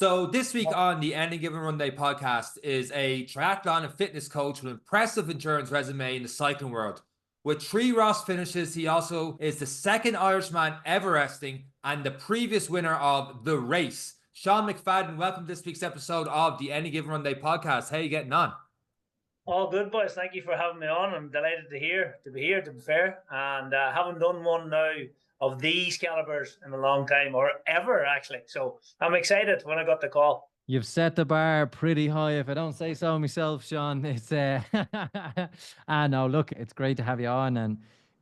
So this week on the Any Given Run Day podcast is a triathlon and fitness coach with an impressive endurance resume in the cycling world. With 3 Ross finishes, he also is the second Irishman Everesting and the previous winner of the race. Seán McFadden, welcome to this week's episode of the Any Given Run Day podcast. How are you getting on? All good, boys. Thank you for having me on. I'm delighted to be here, to be fair. And haven't done one now of these calibers in a long time, or ever, actually. So I'm excited when I got the call. You've set the bar pretty high, if I don't say so myself, Seán. It's no, look, it's great to have you on. And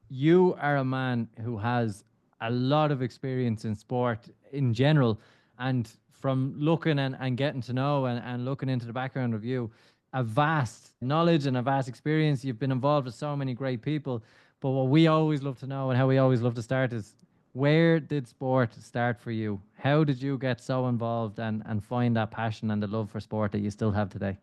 you are a man who has a lot of experience in sport in general. And from looking and getting to know and looking into the background of you, a vast knowledge and a vast experience. You've been involved with so many great people. But what we always love to know and how we always love to start is, where did sport start for you? How did you get so involved and find that passion and the love for sport that you still have today?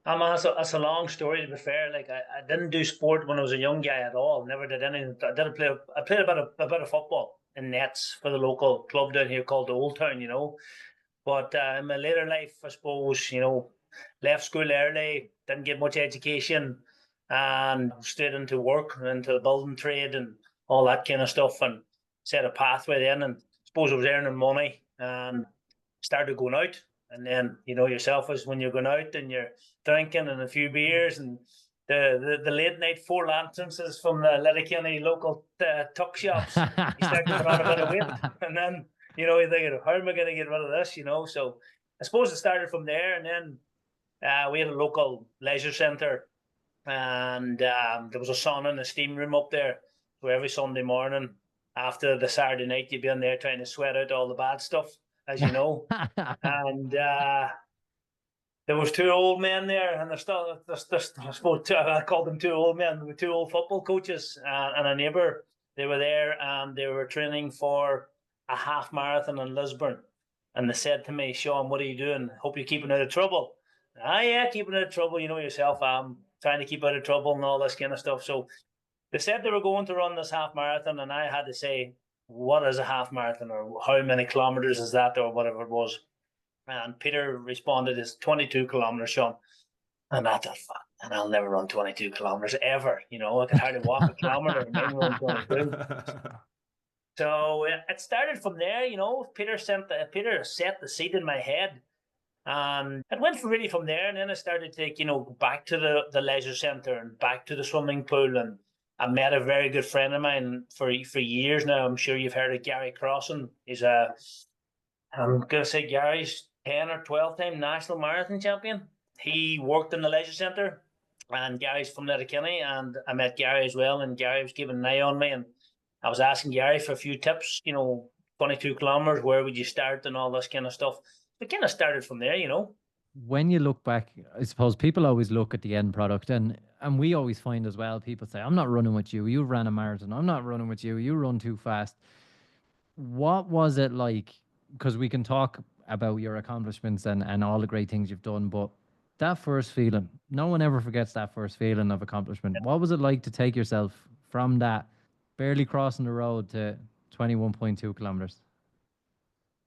That's a long story, to be fair. Like I didn't do sport when I was a young guy at all. Never did anything. I played a bit of football in nets for the local club down here called the Old Town, But in my later life, I suppose, left school early, didn't get much education, and straight into work and into the building trade and all that kind of stuff, and set a pathway then. And I suppose I was earning money and started going out. And then, yourself is when you're going out and you're drinking and a few beers and the late night 4 lanterns from the Letterkenny local tuck shops. You start to put on a bit of weight. And then, you're thinking, how am I going to get rid of this, So I suppose it started from there. And then we had a local leisure centre, and there was a sauna and a steam room up there. So every Sunday morning after the Saturday night, you'd be in there trying to sweat out all the bad stuff, as you know. And there was 2 old men there, and there's I suppose I called them 2 old men. There were 2 old football coaches and a neighbour. They were there, and they were training for a half marathon in Lisburn. And they said to me, Seán, what are you doing? Hope you're keeping out of trouble. Yeah, keeping out of trouble. You know yourself, I'm trying to keep out of trouble and all this kind of stuff. So they said they were going to run this half marathon, and I had to say, what is a half marathon, or how many kilometers is that, or whatever it was. And Peter responded, it's 22 kilometers, Seán. And I thought, fuck, and I'll never run 22 kilometers ever. I could hardly walk a kilometer and then run 22. So it started from there. Peter set the seed in my head. And it went really from there, and then I started to go back to the leisure centre and back to the swimming pool, and I met a very good friend of mine for years now. I'm sure you've heard of Gary Crossan. I'm going to say Gary's 10 or 12 time national marathon champion. He worked in the leisure centre, and Gary's from Letterkenny, and I met Gary as well, and Gary was keeping an eye on me, and I was asking Gary for a few tips, 22 kilometres, where would you start and all this kind of stuff. It kind of started from there, When you look back, I suppose people always look at the end product, and we always find as well, people say, I'm not running with you. You ran a marathon. I'm not running with you. You run too fast. What was it like? Because we can talk about your accomplishments and all the great things you've done, but that first feeling, no one ever forgets that first feeling of accomplishment. What was it like to take yourself from that barely crossing the road to 21.2 kilometers?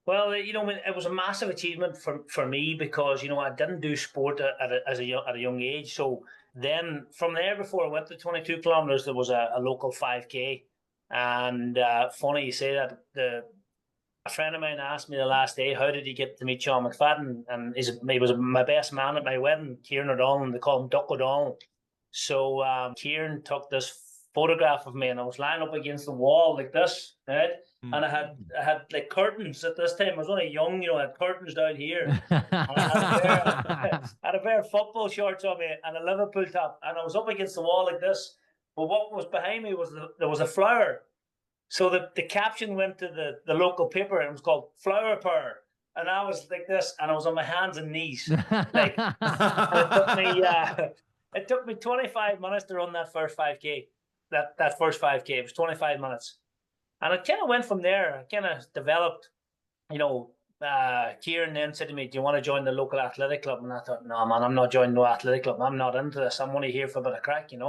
Well, it was a massive achievement for me because, I didn't do sport at a young age. So then from there, before I went to 22 kilometers, there was a local 5K. And funny you say that, a friend of mine asked me the last day, how did he get to meet Seán McFadden? And he was my best man at my wedding, Kieran O'Donnell, and they call him Duck O'Donnell. So Kieran took this photograph of me, and I was lying up against the wall like this, right? And I had like curtains at this time. I was only young, I had curtains down here. And I had a pair of football shorts on me and a Liverpool top, and I was up against the wall like this. But what was behind me was there was a flower. So the caption went to the local paper, and it was called Flower Power. And I was like this, and I was on my hands and knees. Like it took me 25 minutes to run that first 5K. That first 5K, it was 25 minutes. And it kind of went from there. I kind of developed, Kieran then said to me, do you want to join the local athletic club? And I thought, no, man, I'm not joining no athletic club. I'm not into this. I'm only here for a bit of crack, And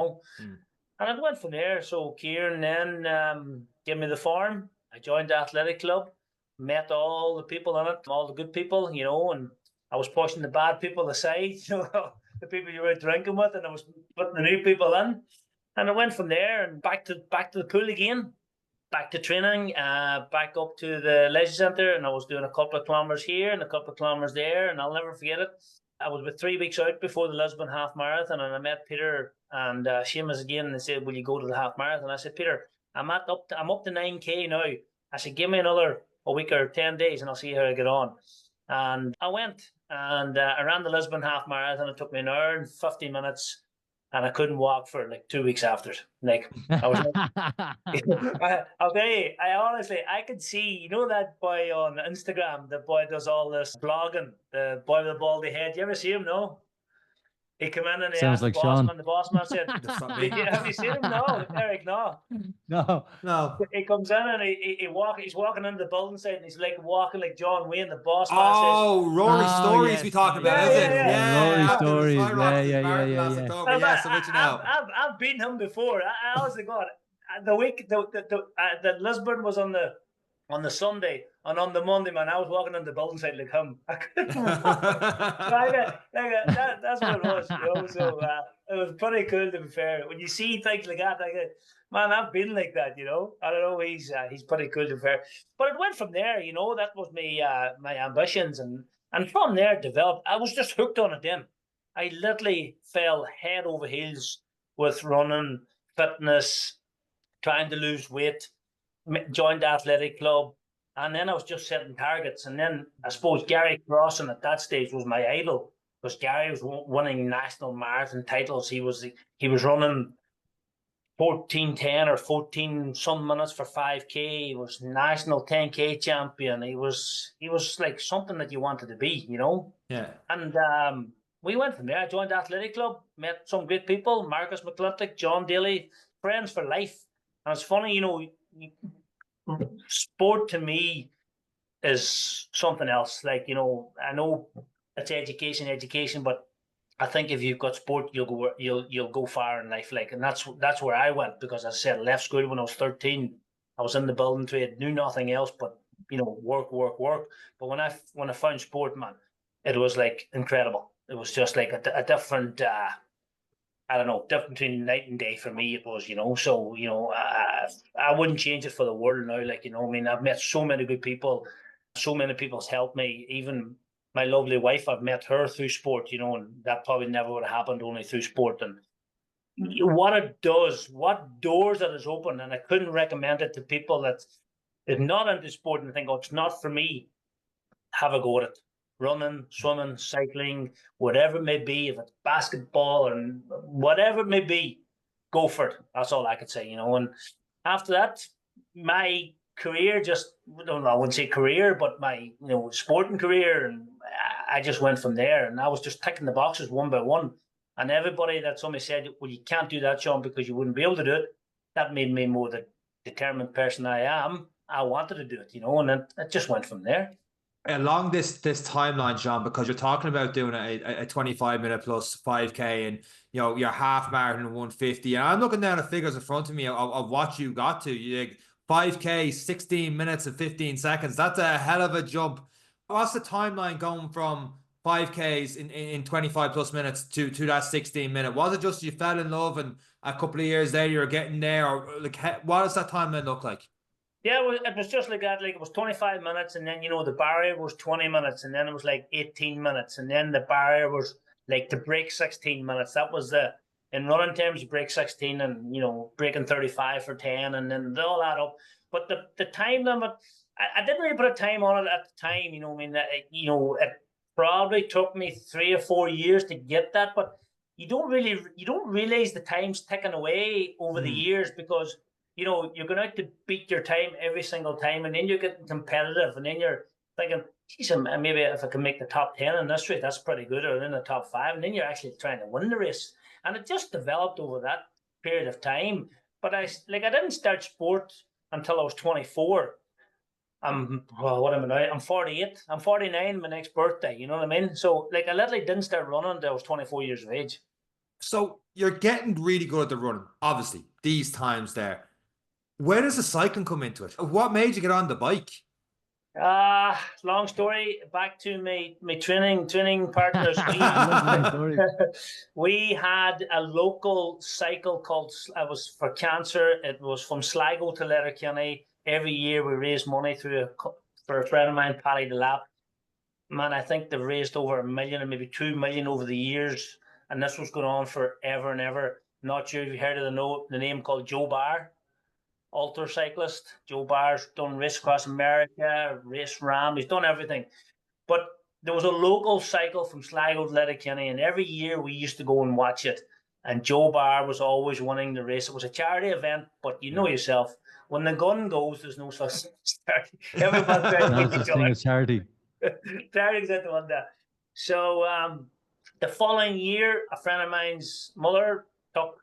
it went from there. So Kieran then gave me the form. I joined the athletic club. met all the people in it, all the good people, you know, and I was pushing the bad people aside, you know, the people you were drinking with, and I was putting the new people in. And I went from there and back to the pool again, back to training, back up to the leisure centre, and I was doing a couple of kilometres here and a couple of kilometres there, and I'll never forget it. I was about 3 weeks out before the Lisbon half marathon, and I met Peter and Seamus again, and they said, "Will you go to the half marathon?" I said, "Peter, I'm up to 9K now." I said, "Give me another a week or 10 days, and I'll see how I get on." And I went, and I ran the Lisbon half marathon. It took me an hour and 50 minutes, and I couldn't walk for like 2 weeks after. Like, I was I'll tell you, I could see, you know, that boy on Instagram, the boy does all this blogging, the boy with the baldy head. You ever see him? No? He came in and he Sounds asked like the boss Seán. man. The boss man said, "Have you seen him? No, Eric, no." No. He comes in and he's walking into the building site, and he's like walking like John Wayne. The boss man Oh, Rory Oh, Stories yes, we talking yeah, about, yeah, is yeah, it? yeah. Yeah, Rory after the Stories. skyrocketed Yeah. marathon last October. Yeah, so what you know. I've beaten him before. I was the god. The week the Lisbon was on the Sunday, and on the Monday, man, I was walking on the building site like him. I couldn't walk. That's what it was, you know. So it was pretty cool, to be fair. When you see things like that, man, I've been like that, you know. I don't know. He's pretty cool, to be fair. But it went from there, you know. That was my ambitions, and from there it developed. I was just hooked on it then. I literally fell head over heels with running, fitness, trying to lose weight, joined the athletic club, and then I was just setting targets. And then I suppose Gary Crossan at that stage was my idol, because Gary was winning national marathon titles. He was running 14:10 or 14 some minutes for 5K. He was national 10K champion. He was like something that you wanted to be, you know. Yeah. And we went from there. I joined the athletic club, met some great people: Marcus McClintock, John Daly, friends for life. And it's funny, you know, sport to me is something else. Like, you know, I know it's education, but I think if you've got sport, you'll go far in life. Like, and that's where I went, because, as I said, I left school when I was 13. I was in the building trade, knew nothing else but, you know, work. But when I found sport, man, it was like incredible. It was just like a different. I don't know, different between night and day for me. It was, you know. So, you know, I wouldn't change it for the world now. Like, you know, I mean, I've met so many good people. So many people's helped me. Even my lovely wife, I've met her through sport, you know, and that probably never would have happened only through sport. And what it does, what doors it has opened, and I couldn't recommend it to people that is not into sport and think, "Oh, it's not for me." Have a go at it. Running, swimming, cycling, whatever it may be, if it's basketball or whatever it may be, go for it. That's all I could say, you know. And after that, my career just, I wouldn't say career, but my, you know, sporting career, and I just went from there, and I was just ticking the boxes one by one. And everybody that somebody said, "Well, you can't do that, Seán, because you wouldn't be able to do it," that made me more the determined person I am. I wanted to do it, you know, and it just went from there. Along this timeline, Seán, because you're talking about doing a 25-minute plus 5K, and, you know, your half marathon 150, and I'm looking down at figures in front of me of what you got to. You like 5K, 16 minutes and 15 seconds. That's a hell of a jump. What's the timeline going from 5Ks in 25 plus minutes to that 16-minute? Was it just you fell in love and a couple of years later you're getting there, or like what does that timeline look like? Yeah, it was just like that. Like, it was 25 minutes, and then, you know, the barrier was 20 minutes, and then it was like 18 minutes, and then the barrier was like to break 16 minutes. That was in running terms, you break 16, and, you know, breaking 35 for 10, and then all that up. But the time limit, I didn't really put a time on it at the time. You know, I mean, you know, it probably took me 3 or 4 years to get that, but you don't realize the time's ticking away over the years, because, you know, you're going out to beat your time every single time, and then you're getting competitive, and then you're thinking, geez, maybe if I can make the top 10 in this race, that's pretty good, or in the top 5, and then you're actually trying to win the race. And it just developed over that period of time. But I didn't start sport until I was 24. What am I now? I'm 48. I'm 49 my next birthday, you know what I mean? So, like, I literally didn't start running until I was 24 years of age. So you're getting really good at the running, obviously, these times there. Where does the cycling come into it? What made you get on the bike? Long story. Back to my training partners. Long story. We had a local cycle called. It was for cancer. It was from Sligo to Letterkenny. Every year we raised money for a friend of mine, Paddy the Lap. Man, I think they've raised over 1 million or maybe 2 million over the years, and this was going on forever and ever. Not sure if you heard of the name called Joe Barr. Ultra cyclist. Joe Barr's done race across America, race Ram, he's done everything. But there was a local cycle from Sligo to Letterkenny, and every year we used to go and watch it. And Joe Barr was always winning the race. It was a charity event, but you know yourself, when the gun goes, there's no such charity. Everybody's trying to keep each other. Charity. Charity's at the one there. So the following year, a friend of mine's mother took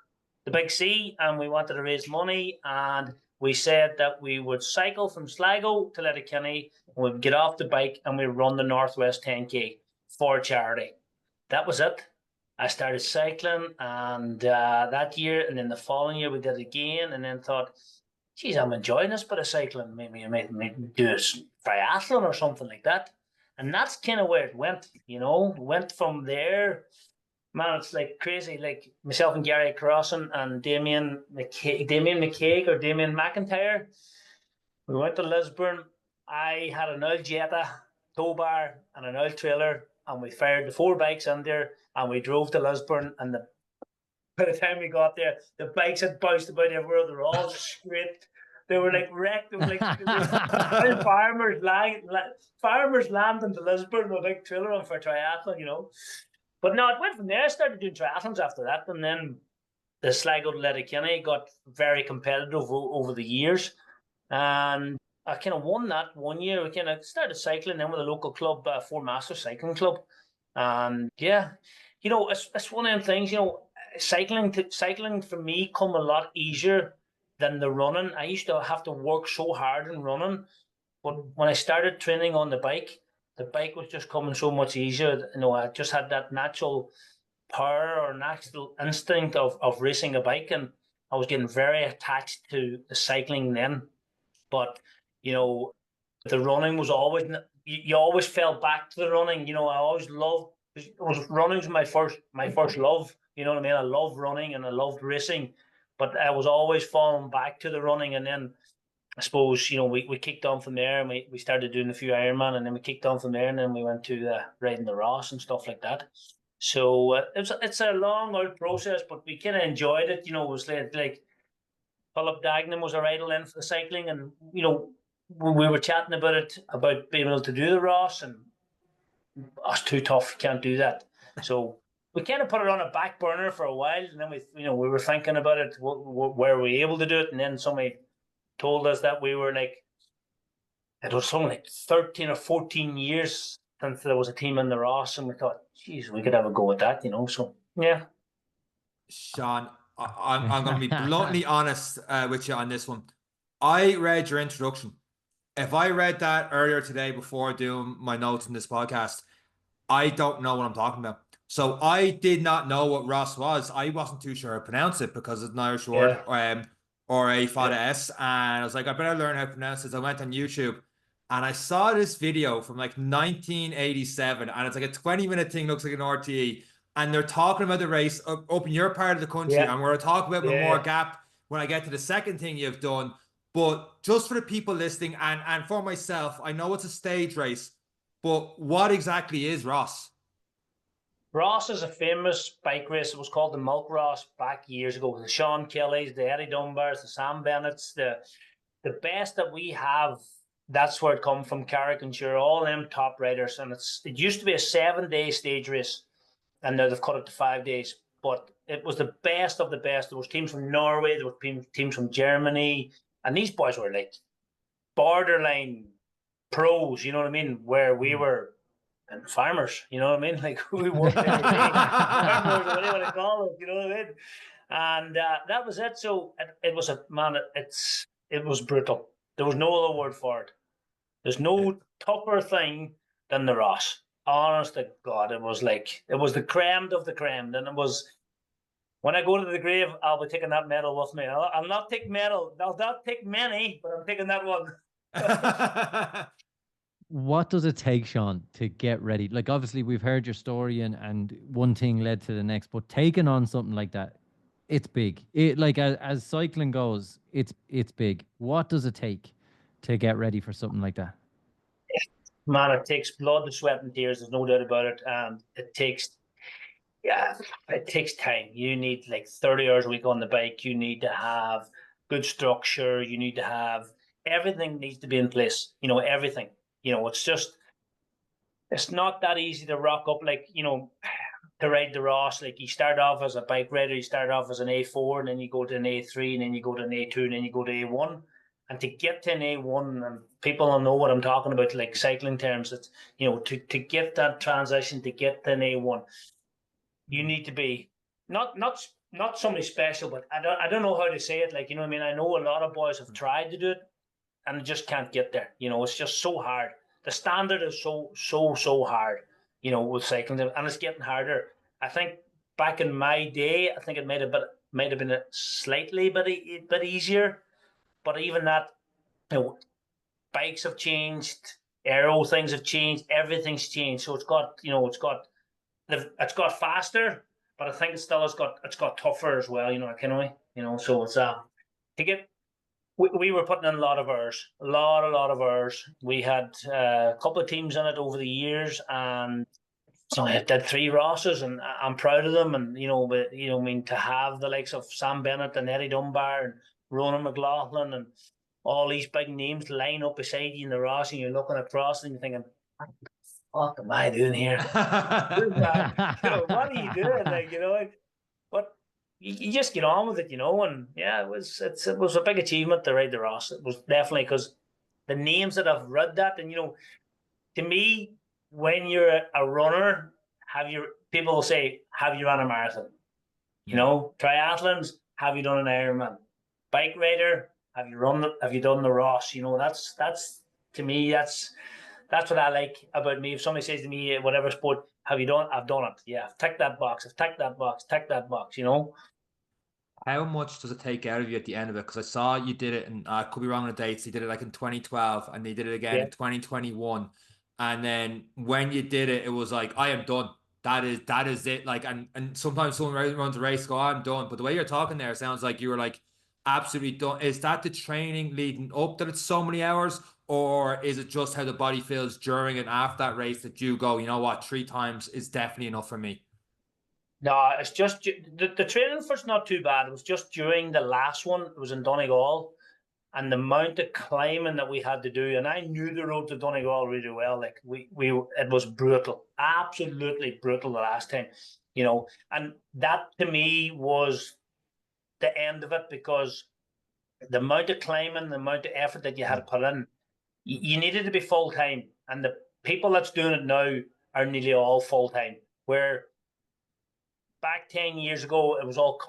the big C, and we wanted to raise money, and we said that we would cycle from Sligo to Letterkenny, we'd get off the bike and we'd run the Northwest 10K for charity. That was it. I started cycling, and that year, and then the following year we did it again, and then thought, geez, I'm enjoying this bit of cycling. Maybe do a triathlon or something like that. And that's kind of where it went, went from there. Man, it's like crazy. Like myself and Gary Crossan and Damien McIntyre. We went to Lisburn. I had an old Jetta, tow bar, and an old trailer, and we fired the 4 bikes in there, and we drove to Lisburn. And by the time we got there, the bikes had bounced about everywhere. They were all scraped. They were like wrecked. It was like farmers landing to Lisburn with a big trailer on for a triathlon, But no, it went from there. I started doing triathlons after that, and then the Sligo to Letterkenny got very competitive over the years, and I kind of won that one year. We kind of started cycling then with a local club, Four Masters Cycling Club, and yeah, it's one of them things. Cycling for me come a lot easier than the running. I used to have to work so hard in running, but when I started training on the bike was just coming so much easier. I just had that natural power or natural instinct of racing a bike, and I was getting very attached to the cycling then. But the running was always, you always fell back to the running. I always loved, running's my first love. You know what I mean? I loved running and I loved racing, but I was always falling back to the running. And then I suppose, we kicked on from there, and we started doing a few Ironman, and then we kicked on from there, and then we went to riding the Ross and stuff like that. So it's a long old process, but we kind of enjoyed it. It was like Philip Dagenham was a rider in for the cycling, and we were chatting about it, about being able to do the Ross, and it's too tough, can't do that. So we kind of put it on a back burner for a while, and then we were thinking about it, where were we able to do it, and then somebody told us that we were like, it was something like 13 or 14 years since there was a team in the Ross, and we thought, geez, we could have a go at that, so yeah. Seán, I'm going to be bluntly honest with you on this one. I read your introduction. If I read that earlier today before doing my notes in this podcast, I don't know what I'm talking about. So I did not know what Ross was. I wasn't too sure how to pronounce it because it's an Irish word. Or a fada S, and I was like, I better learn how to pronounce this. I went on YouTube, and I saw this video from like 1987, and it's like a 20-minute thing, looks like an RTE, and they're talking about the race up in your part of the country, and we're talking about more gap when I get to the second thing you've done. But just for the people listening, and for myself, I know it's a stage race, but what exactly is Ross? Ross is a famous bike race. It was called the Milk Ross back years ago. The Sean Kellys, the Eddie Dunbars, the Sam Bennetts, the best that we have. That's where it come from. Carrick and Sure, all them top riders. And it used to be a 7-day stage race, and now they've cut it to 5 days. But it was the best of the best. There was teams from Norway, there were teams from Germany, and these boys were like borderline pros. You know what I mean? Where we were. And farmers, you know what I mean? Like we worked every day. Farmers, whatever you want to call it, you know what I mean? And that was it. So it was it was brutal. There was no other word for it. There's no tougher thing than the Ross. Honest to God, it was the creme of the creme. And it was, when I go to the grave, I'll be taking that medal with me. I'll not take medal. I'll not take many, but I'm taking that one. what does it take, Seán, to get ready? Like, obviously, we've heard your story, and one thing led to the next, but taking on something like that, it's big. It like as cycling goes, it's big. What does it take to get ready for something like that? Man, it takes blood, sweat, and tears. There's no doubt about it. And it takes, yeah, it takes time. You need like 30 hours a week on the bike. You need to have good structure. You need to have everything needs to be in place. You know, everything. You know, it's not that easy to rock up like, you know, to ride the Ross. Like you start off as a bike rider, you start off as an A4, and then you go to an A3, and then you go to an A2, and then you go to A1. And to get to an A1, and people don't know what I'm talking about, like cycling terms, it's, you know, to get that transition, to get to an A1, you need to be not somebody special, but I don't know how to say it. Like, you know what I mean? I know a lot of boys have tried to do it and just can't get there. You know, it's just so hard. The standard is so hard, you know, with cycling, and it's getting harder. I think back in my day, I think it might have been a slightly bit easier, but even that, you know, bikes have changed, aero things have changed, everything's changed. So it's got, you know, it's got faster, but I think it still has got tougher as well. You know, kind of way. You know, so it's to get. We were putting in a lot of hours, a lot of hours. We had a couple of teams in it over the years, and so I did 3 Rosses, and I'm proud of them. And you know, but you know, I mean, to have the likes of Sam Bennett and Eddie Dunbar and Ronan McLaughlin and all these big names line up beside you in the Ross, and you're looking across and you're thinking, "What am I doing here? You know, what are you doing?" Like, you know, but you just get on with it, you know. And yeah, it was a big achievement to ride the Ross. It was definitely, because the names that have read that, and you know, to me, when you're a runner, people will say, have you run a marathon? You know, triathlons, have you done an Ironman? Bike rider, have you done the Ross? You know, that's to me, that's what I like about me. If somebody says to me, whatever sport, have you done? I've done it. Yeah, I've ticked that box. I've ticked that box. Tick that box. You know. How much does it take out of you at the end of it? Because I saw you did it, and I could be wrong on the dates. You did it like in 2012, and they did it again Yeah. in 2021. And then when you did it, it was like, I am done. That is it. Like, and sometimes someone runs a race, go, I'm done. But the way you're talking there, it sounds like you were like absolutely done. Is that the training leading up that it's so many hours, or is it just how the body feels during and after that race that you go, you know what, 3 times is definitely enough for me? No, it's just the training for it's not too bad. It was just during the last one. It was in Donegal, and the amount of climbing that we had to do. And I knew the road to Donegal really well. Like it was brutal, absolutely brutal the last time, you know. And that to me was the end of it, because the amount of climbing, the amount of effort that you had to put in, you needed to be full time. And the people that's doing it now are nearly all full time. Where back 10 years ago, it was all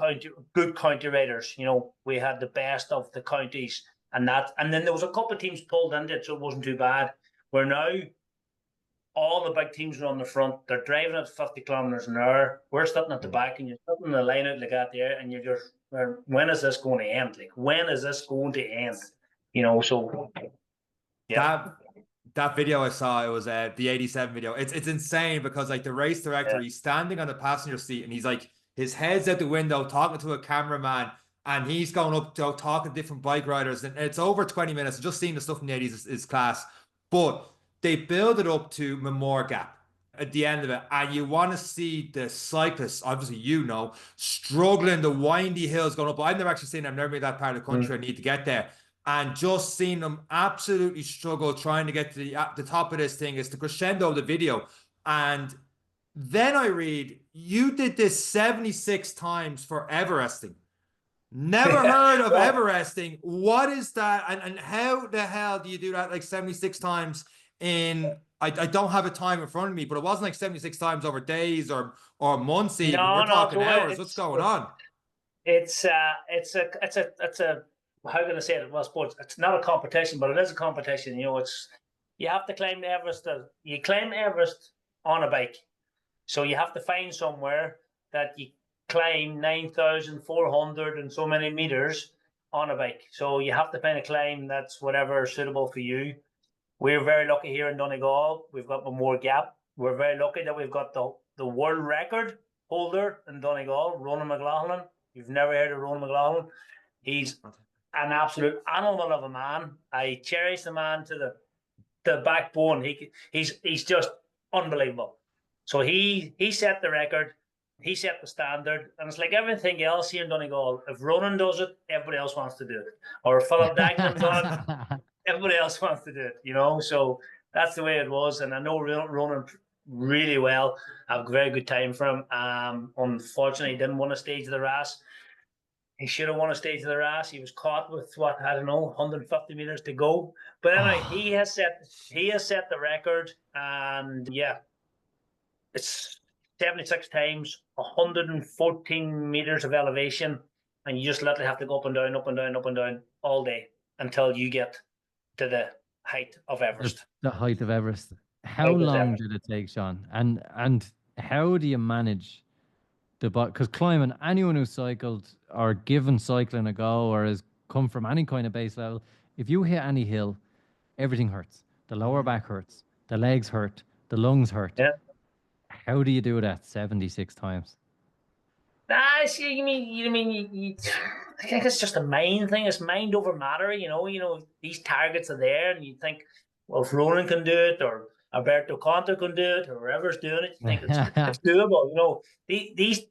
good county riders. You know, we had the best of the counties, and then there was a couple of teams pulled into it, so it wasn't too bad. Where now all the big teams are on the front, they're driving at 50 kilometers an hour. We're sitting at the back, and you're sitting in the line out like that there, and you're just, when is this going to end? Like, when is this going to end? You know, so yeah. That video I saw, it was the 87 video. It's insane because like the race director, he's standing on the passenger seat and he's like, his head's out the window talking to a cameraman, and he's going up to talking to different bike riders, and it's over 20 minutes. Just seeing the stuff in the 80s is class. But they build it up to Memorial Gap at the end of it, and you want to see the cyclists, obviously, you know, struggling the windy hills going up. I've never actually seen them. I've never made that part of the country. I need to get there. And just seeing them absolutely struggle trying to get to the top of this thing is the crescendo of the video. And then I read, you did this 76 times for Everesting. Never heard of Everesting. What is that? And how the hell do you do that like 76 times in, I don't have a time in front of me, but it wasn't like 76 times over days or months even. We're talking hours. What's going on? It's a how can I say it? Well, sports. It's not a competition, but it is a competition. You know, you have to climb the Everest. You climb Everest on a bike, so you have to find somewhere that you climb 9,400 and so many meters on a bike. So you have to find a climb that's whatever suitable for you. We're very lucky here in Donegal. We've got more gap. We're very lucky that we've got the world record holder in Donegal, Ronan McLaughlin. You've never heard of Ronan McLaughlin. He's an absolute animal of a man. I cherish the man to the backbone. He's just unbelievable. So he set the record. He set the standard, and it's like everything else here in Donegal. If Ronan does it, everybody else wants to do it. Or if Philip Dagenham's done it, everybody else wants to do it, you know? So that's the way it was. And I know Ronan really well. I have a very good time for him. Unfortunately, he didn't win a stage of the Rás. He should have won a stage of the Rás. He was caught with, 150 meters to go. But anyway, he has set the record. And yeah, it's 76 times, 114 meters of elevation. And you just literally have to go up and down, up and down, up and down all day until you get to the height of Everest. The height of Everest. How long did it take, Seán? And how do you manage the because climbing, anyone who's cycled or given cycling a go or has come from any kind of base level, if you hit any hill, everything hurts. The lower back hurts, the legs hurt, the lungs hurt. Yeah. How do you do that 76 times? I think it's just a mind thing. It's mind over matter, you know, these targets are there and you think, well, if Ronan can do it or Alberto Conte can do it or whoever's doing it, you think it's doable. You know, these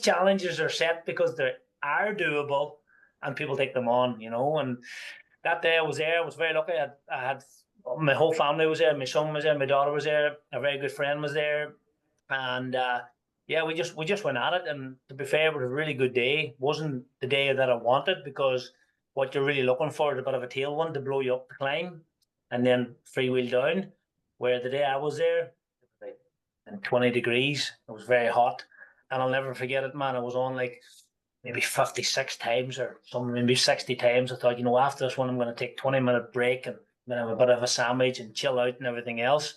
challenges are set because they are doable and people take them on, you know. And that day I was there, I was very lucky. I had my whole family was there, my son was there, my daughter was there, a very good friend was there. And yeah, we just went at it, and to be fair, it was a really good day. Wasn't the day that I wanted, because what you're really looking for is a bit of a tailwind to blow you up to climb, and then freewheel down. Where the day I was there, it was like 20 degrees. It was very hot, and I'll never forget it, man. I was on like maybe 56 times or something, maybe 60 times. I thought, you know, after this one, I'm going to take 20-minute break and then have a bit of a sandwich and chill out and everything else.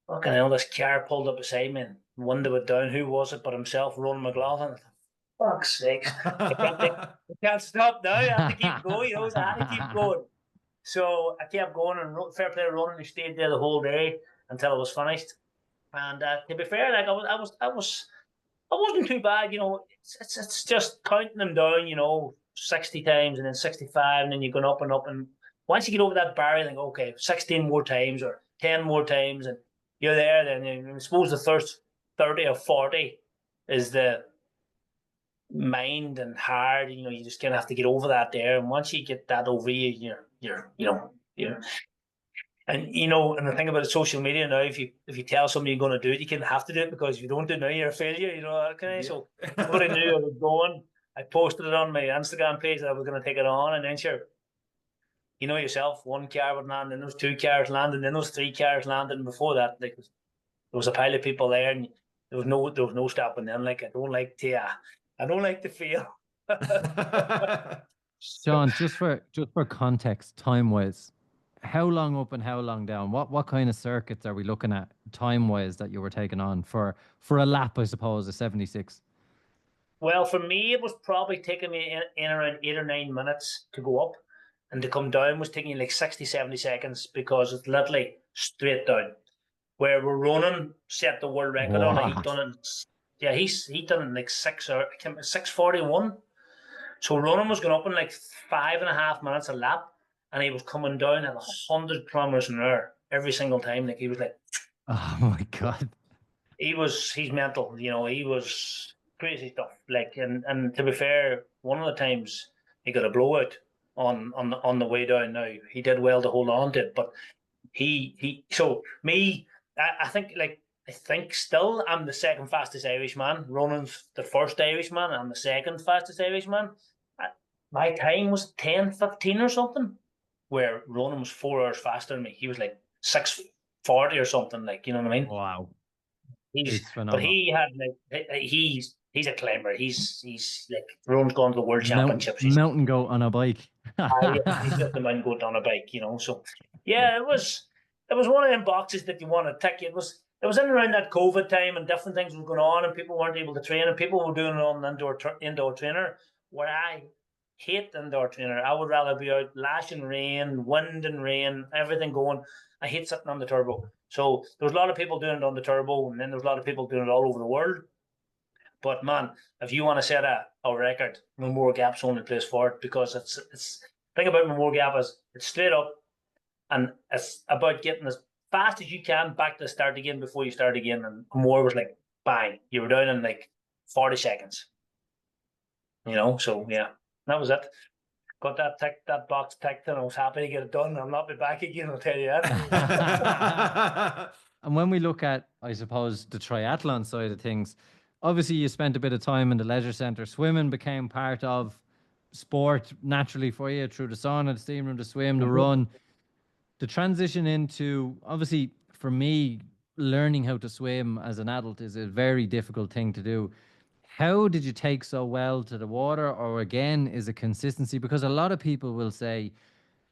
Fucking hell, this car pulled up beside me and window it down. Who was it but himself, Ronan McLaughlin? Fuck's sake. I can't stop now. I have to keep going. You know, I had to keep going. So I kept going, and fair play to Ronan, who stayed there the whole day until it was finished. And to be fair, like I wasn't too bad. You know, it's just counting them down. You know, 60 times and then 65, and then you're going up and up. And once you get over that barrier, you think, okay, 16 more times or 10 more times, and you're there. Then I suppose the first 30 or 40 is the mind and hard. You know, you just kind of have to get over that there. And once you get that over you, you're and you know, and the thing about social media now, if you tell somebody you're going to do it, you kind of have to do it, because if you don't do it now, you're a failure. You know that kind of. So everybody knew I was going. I posted it on my Instagram page that I was going to take it on, and then sure, you know yourself, one car would land, then those 2 cars landed, then those 3 cars landed, and before that, like there was a pile of people there, and there was no stopping them. Like I don't like to fail. Seán, just for context, time wise, how long up and how long down? What kind of circuits are we looking at time wise that you were taking on for a lap? I suppose a 76. Well, for me, it was probably taking me in around 8 or 9 minutes to go up, and to come down was taking like 60, 70 seconds, because it's literally straight down. Where Ronan set the world record on it, he done it. Yeah, he done it in like 6:41. So Ronan was going up in like 5.5 minutes a lap, and he was coming down at 100 kilometers an hour every single time. Like he was like, oh my god, he's mental. You know, he was crazy stuff. Like, and to be fair, one of the times he got a blowout on the way down. Now he did well to hold on to it, but so me, I think still I'm the second fastest Irishman. Ronan's the first Irishman. I'm the second fastest Irishman. My time was 10:15 or something, where Ronan was 4 hours faster than me. He was like 6:40 or something, like, you know what I mean? Wow. He's a climber. He's like, Ronan's gone to the world championships. He's mountain goat on a bike. he's just the mountain goat on a bike, you know. So yeah, it was one of them boxes that you want to tick. It was in around that COVID time, and different things were going on, and people weren't able to train, and people were doing it on an indoor trainer, where hate indoor training. I would rather be out lashing rain, wind and rain, everything going. I hate sitting on the turbo. So there was a lot of people doing it on the turbo, and then there was a lot of people doing it all over the world. But man, if you want to set a record, Memorial Gap's the only place for it, because it's thing about Memorial Gap is it's straight up, and it's about getting as fast as you can back to the start again before you start again. And Memorial was like bang, you were down in like 40 seconds. You know, so yeah, that was it. Got that box ticked, and I was happy to get it done. I'll not be back again, I'll tell you that. And when we look at, I suppose, the triathlon side of things, obviously you spent a bit of time in the leisure centre. Swimming became part of sport naturally for you through the sauna, the steam room, the swim, the run. The transition into, obviously, for me, learning how to swim as an adult is a very difficult thing to do. How did you take so well to the water? Or again, is it consistency? Because a lot of people will say,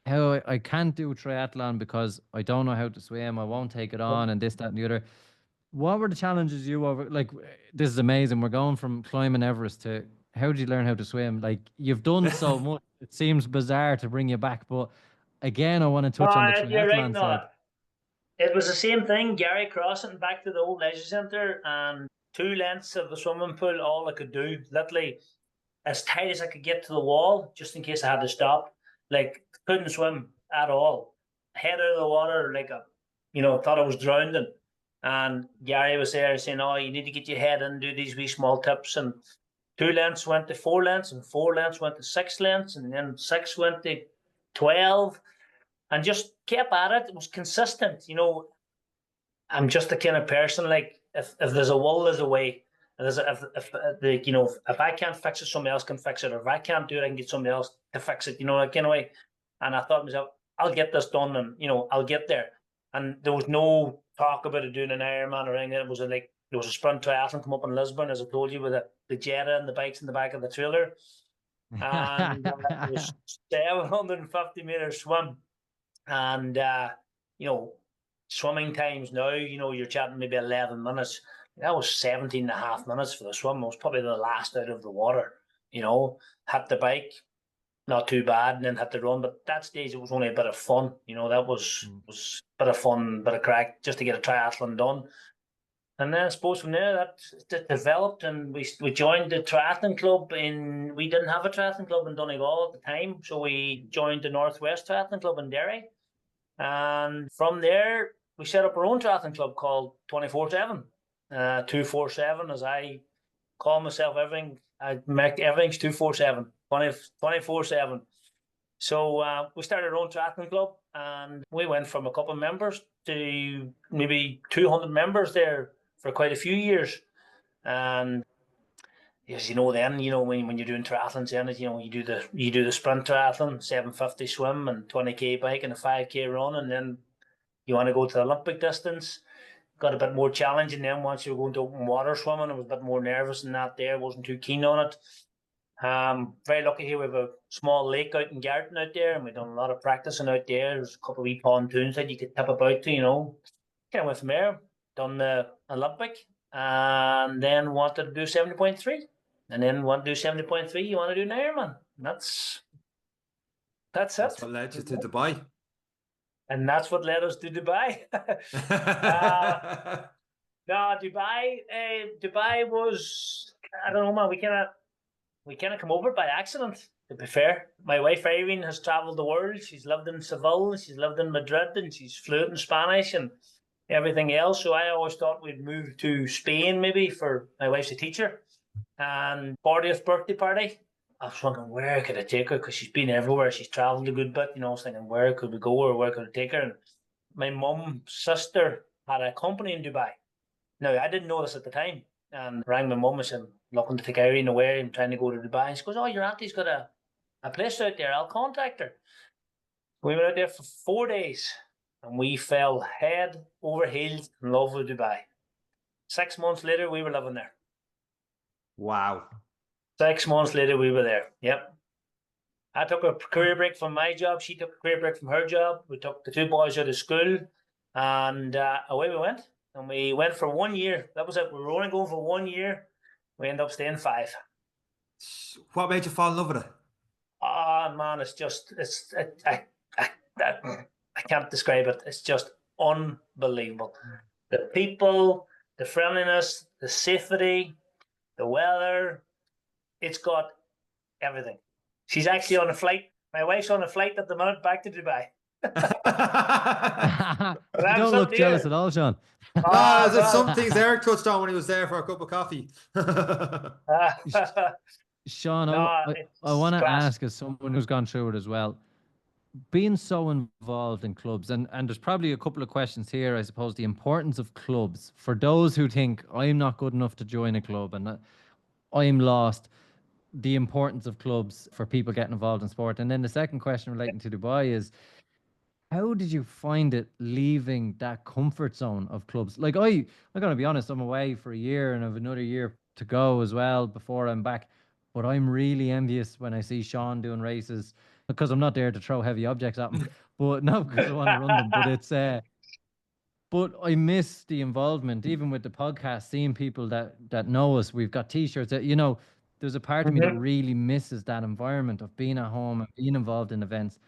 how I can't do triathlon because I don't know how to swim, I won't take it on, and this, that, and the other. What were the challenges you over? Like, this is amazing. We're going from climbing Everest to how did you learn how to swim? Like, you've done so much. It seems bizarre to bring you back, but again, I want to touch on the You're right, triathlon side. It was the same thing. Gary crossing back to the old leisure centre, and 2 lengths of the swimming pool. All I could do, literally, as tight as I could get to the wall, just in case I had to stop. Like, couldn't swim at all. Head out of the water, like thought I was drowning. And Gary was there saying, "Oh, you need to get your head in, do these wee small tips." And 2 lengths went to 4 lengths, and 4 lengths went to 6 lengths, and then 6 went to 12, and just kept at it. It was consistent. I'm just the kind of person, like, if there's a will, there's a way. If I can't fix it, somebody else can fix it. Or if I can't do it, I can get somebody else to fix it. That kind of way. And I thought to myself, I'll get this done, and I'll get there. And there was no talk about it doing an Ironman or anything. It was there was a sprint triathlon come up in Lisbon, as I told you, with the Jetta and the bikes in the back of the trailer. And it was 750-meter swim. And swimming times now, you're chatting maybe 11 minutes. That was 17 and a half minutes for the swim. I was probably the last out of the water. Hit the bike, not too bad, and then hit the run. But that stage, it was only a bit of fun. That was a bit of fun, bit of crack, just to get a triathlon done. And then I suppose from there that developed, and we joined the triathlon club we didn't have a triathlon club in Donegal at the time, so we joined the Northwest Triathlon Club in Derry. And from there, we set up our own triathlon club called 24/7. 247, as I call myself. Everything I make, everything's 247, 24/7. So we started our own triathlon club, and we went from a couple of members to maybe 200 members there for quite a few years. And as then when you're doing triathlons, then you do the sprint triathlon, 750 swim and 20k bike and a 5k run, and then you want to go to the Olympic distance. Got a bit more challenging then once you were going to open water swimming. I was a bit more nervous than that there, wasn't too keen on it. Very lucky here, we have a small lake out in Garton out there, and we've done a lot of practicing out there. There's a couple of wee pontoons that you could tip about to, Kind of went from there, done the Olympic, and then wanted to do 70.3. And then want to do 70.3, you want to do an Ironman. That's it. That's what led you to Dubai. And that's what led us to Dubai. No, Dubai was, I don't know, man. We kind of come over by accident, to be fair. My wife Irene has traveled the world. She's lived in Seville, she's lived in Madrid, and she's fluent in Spanish and everything else. So I always thought we'd move to Spain, maybe, for my wife's a teacher. And 40th birthday party, I was thinking, where could I take her? Because she's been everywhere. She's travelled a good bit. I was thinking, where could we go, or where could I take her? And my mum's sister had a company in Dubai. Now, I didn't know this at the time. And rang my mum and said, looking to take Irene away and trying to go to Dubai. And she goes, oh, your auntie's got a place out there. I'll contact her. We went out there for 4 days, and we fell head over heels in love with Dubai. 6 months later, we were living there. Wow. 6 months later, we were there. Yep. I took a career break from my job. She took a career break from her job. We took the 2 boys out of school, and away we went. And we went for 1 year. That was it. We were only going for 1 year. We ended up staying 5. What made you fall in love with it? Ah, man, it's just I can't describe it. It's just unbelievable. The people, the friendliness, the safety, the weather. It's got everything. She's actually on a flight. My wife's on a flight at the moment back to Dubai. You don't look jealous at all, Sean. No, there's some things Eric touched on when he was there for a cup of coffee. Sean, No, I want to class. ask, as someone who's gone through it as well, being so involved in clubs, and there's probably a couple of questions here, I suppose, the importance of clubs for those who think I'm not good enough to join a club and I'm lost, the importance of clubs for people getting involved in sport. And then the second question relating to Dubai is, how did you find it leaving that comfort zone of clubs? Like I'm gonna be honest, I'm away for a year and I have another year to go as well before I'm back. But I'm really envious when I see Sean doing races because I'm not there to throw heavy objects at him, but not because I want to run them. But but I miss the involvement, even with the podcast, seeing people that know us. We've got T-shirts. There's a part of me that really misses that environment of being at home and being involved in events.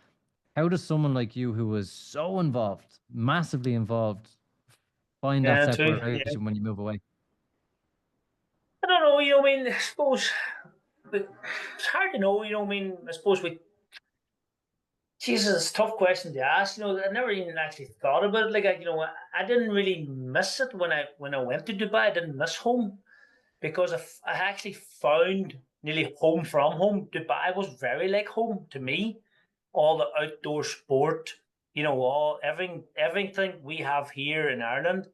How does someone like you, who was so involved, massively involved, find that separation when you move away? I don't know, I mean, I suppose it's hard to know, I mean, I suppose Jesus, it's a tough question to ask. I never even actually thought about it. Like, I didn't really miss it when I went to Dubai. I didn't miss home because I actually found nearly home from home. Dubai was very like home to me. All the outdoor sport, everything we have here in Ireland,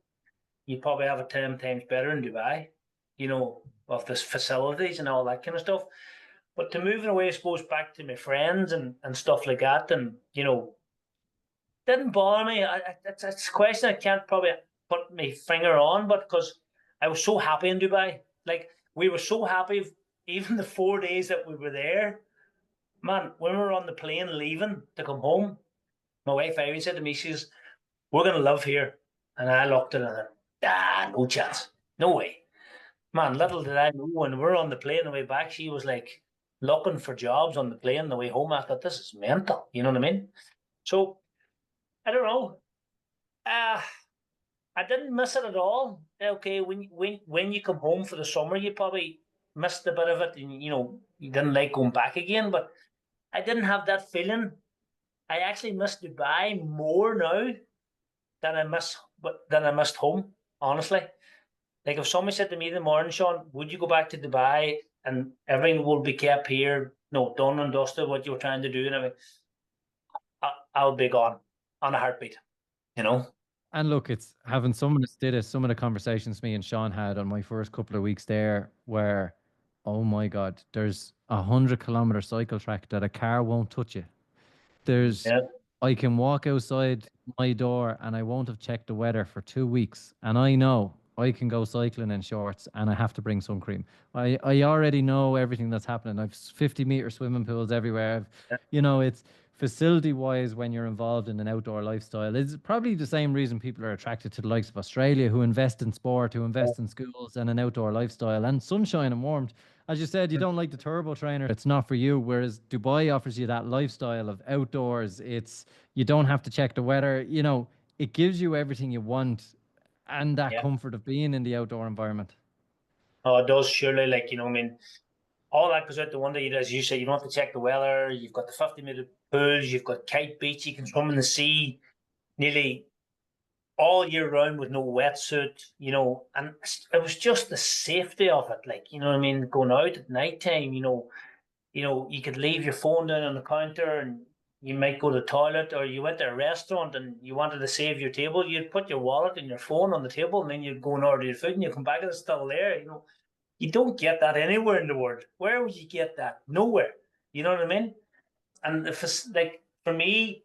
you probably have it 10 times better in Dubai, of the facilities and all that kind of stuff. But to moving away, I suppose, back to my friends and stuff like that, and, didn't bother me. It's a question I can't probably put my finger on, but because I was so happy in Dubai. Like, we were so happy, even the 4 days that we were there. Man, when we were on the plane leaving to come home, my wife Irene said to me, she says, "We're going to live here." And I looked at her and no chance. No way. Man, little did I know when we were on the plane the way back, she was like looking for jobs on the plane the way home. I thought, this is mental. You know what I mean? So, I don't know. I didn't miss it at all. Okay, when you come home for the summer, you probably missed a bit of it and, you didn't like going back again. But I didn't have that feeling. I actually miss Dubai more now than I missed home, honestly. Like, if somebody said to me in the morning, "Sean, would you go back to Dubai and everything will be kept here, no, done and dusted, what you were trying to do," and everything, I'll be gone on a heartbeat, And look, it's having someone that did it. Some of the conversations me and Sean had on my first couple of weeks there where, oh my God, there's 100-kilometer cycle track that a car won't touch you. I can walk outside my door and I won't have checked the weather for 2 weeks. And I know I can go cycling in shorts and I have to bring sun cream. I already know everything that's happening. I've 50-meter swimming pools everywhere. It's facility wise, when you're involved in an outdoor lifestyle, it's probably the same reason people are attracted to the likes of Australia, who invest in sport, who invest in schools and an outdoor lifestyle and sunshine and warmth. As you said, you don't like the turbo trainer, it's not for you. Whereas Dubai offers you that lifestyle of outdoors. You don't have to check the weather. It gives you everything you want and that comfort of being in the outdoor environment. Oh, it does, surely. Like, I mean, all that goes out the window. As you say, you don't have to check the weather. You've got the 50-meter pools. You've got Kite Beach. You can swim in the sea nearly all year round with no wetsuit, and it was just the safety of it. Like, you know what I mean? Going out at night time, you could leave your phone down on the counter and you might go to the toilet, or you went to a restaurant and you wanted to save your table. You'd put your wallet and your phone on the table and then you'd go and order your food and you come back and it's still there. You don't get that anywhere in the world. Where would you get that? Nowhere. You know what I mean? And like, for me,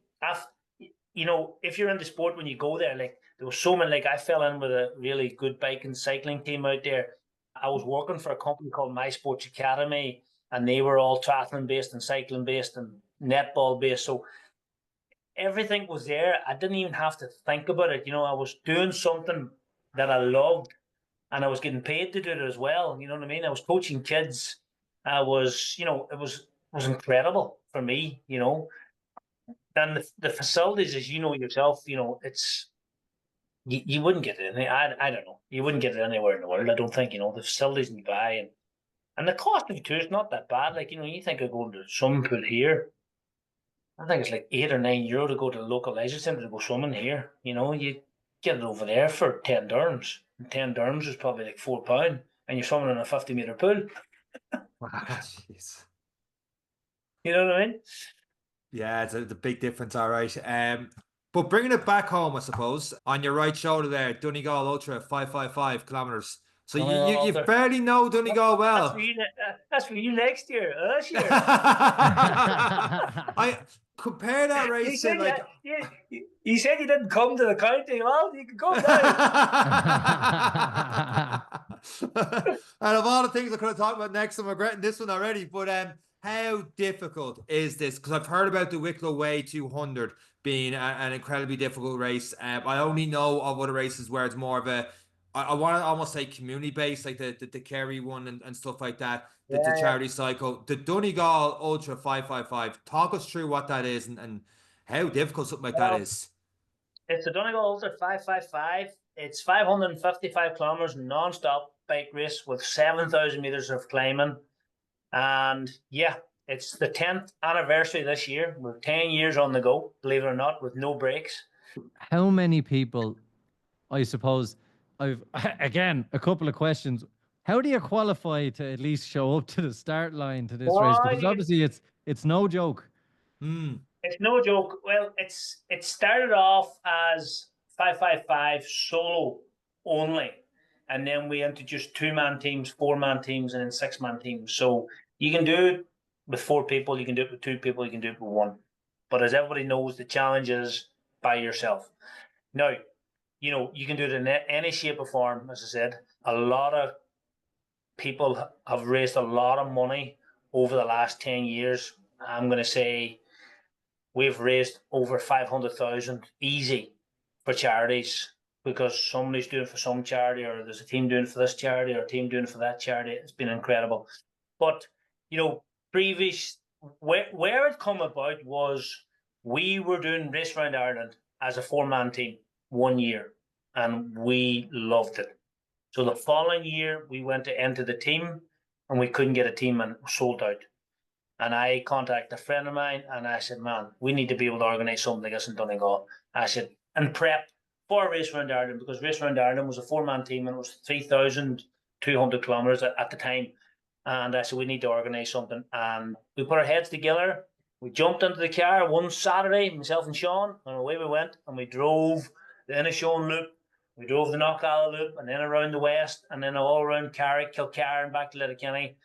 if you're into sport, when you go there, like, there was so many, like, I fell in with a really good bike and cycling team out there. I was working for a company called My Sports Academy, and they were all triathlon based and cycling based and netball based. So everything was there. I didn't even have to think about it. I was doing something that I loved and I was getting paid to do it as well. You know what I mean? I was coaching kids. I was, it was incredible for me, you know. Then the facilities, as you know yourself, you know, it's you wouldn't get it. I don't know. You wouldn't get it anywhere in the world. I don't think, you know, the facilities in Dubai and the cost of it too is not that bad. Like, you know, you think of going to a swimming pool here. I think it's like €8 or €9 to go to the local leisure centre to go swimming here. You know, you get it over there for 10 dirhams. And 10 dirhams is probably like £4, and you're swimming in a 50-metre pool. Jeez. You know what I mean? Yeah, it's a big difference, all right. But bringing it back home, I suppose, on your right shoulder there, Donegal Ultra, 555 kilometers. So you fairly know Donegal well. That's for you next year. This year. I compare that race to like. You said you didn't come to the county. Well, you can come now. And of all the things I could have talked about next, I'm regretting this one already. But how difficult is this? Because I've heard about the Wicklow Way 200 being an incredibly difficult race. I only know of other races where it's more of a, I want to almost say community based, like the Kerry one and stuff like that, the charity cycle. The Donegal Ultra 555, talk us through what that is and how difficult something like that is. It's the Donegal Ultra 555. It's 555 kilometers non-stop bike race with 7,000 meters of climbing. And yeah, it's the 10th anniversary this year. We're 10 years on the go, believe it or not, with no breaks. How many people, I suppose, again, a couple of questions. How do you qualify to at least show up to the start line to this race? Because obviously it's no joke. It's no joke. Well, it started off as 555 solo only. And then we introduced 2-man teams, 4-man teams, and then 6-man teams. So you can do it with 4 people, you can do it with 2 people, you can do it with 1. But as everybody knows, the challenge is by yourself. Now, you know, you can do it in any shape or form, as I said. A lot of people have raised a lot of money over the last 10 years. I'm going to say we've raised over 500,000 easy for charities, because somebody's doing it for some charity, or there's a team doing it for this charity, or a team doing it for that charity. It's been incredible. But, you know, where it come about was we were doing Race Around Ireland as a 4-man team 1 year, and we loved it. So the following year, we went to enter the team, and we couldn't get a team and sold out. And I contacted a friend of mine, and I said, man, we need to be able to organise something like this in Donegal. I said, and prep for Race Around Ireland, because Race Around Ireland was a 4-man team, and it was 3,200 kilometres at the time. And I said, we need to organise something. And we put our heads together. We jumped into the car one Saturday, myself and Seán, and away we went. And we drove the Inishowen Loop, we drove the Knockalla Loop, and then around the west, and then all around Carrick, Kilcar, and back to Letterkenny.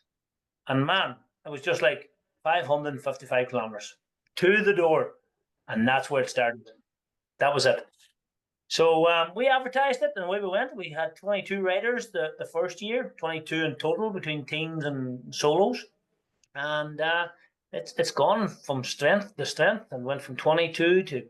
And man, it was just like 555 kilometres to the door. And that's where it started. That was it. So we advertised it, and away we went. We had 22 riders the first year, 22 in total between teams and solos. And it's gone from strength to strength, and went from 22 to,